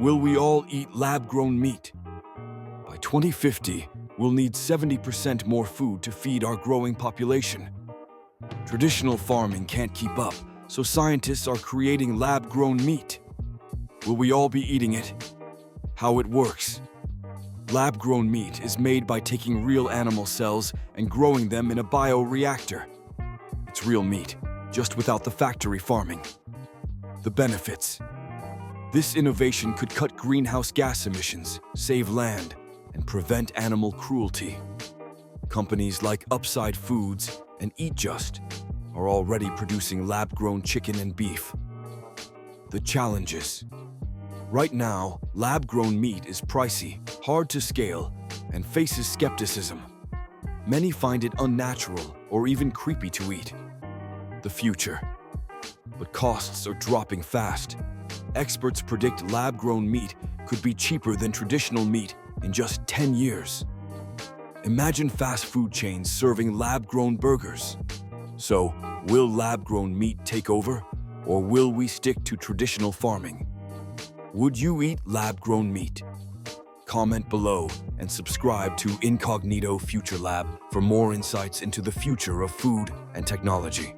Will we all eat lab-grown meat? By 2050, we'll need 70% more food to feed our growing population. Traditional farming can't keep up, so scientists are creating lab-grown meat. Will we all be eating it? How it works. Lab-grown meat is made by taking real animal cells and growing them in a bioreactor. It's real meat, just without the factory farming. The benefits. This innovation could cut greenhouse gas emissions, save land, and prevent animal cruelty. Companies like Upside Foods and Eat Just are already producing lab-grown chicken and beef. The challenges. Right now, lab-grown meat is pricey, hard to scale, and faces skepticism. Many find it unnatural or even creepy to eat. The future. But costs are dropping fast. Experts predict lab-grown meat could be cheaper than traditional meat in just 10 years. Imagine fast food chains serving lab-grown burgers. So, will lab-grown meat take over, or will we stick to traditional farming? Would you eat lab-grown meat? Comment below and subscribe to Incognito Future Lab for more insights into the future of food and technology.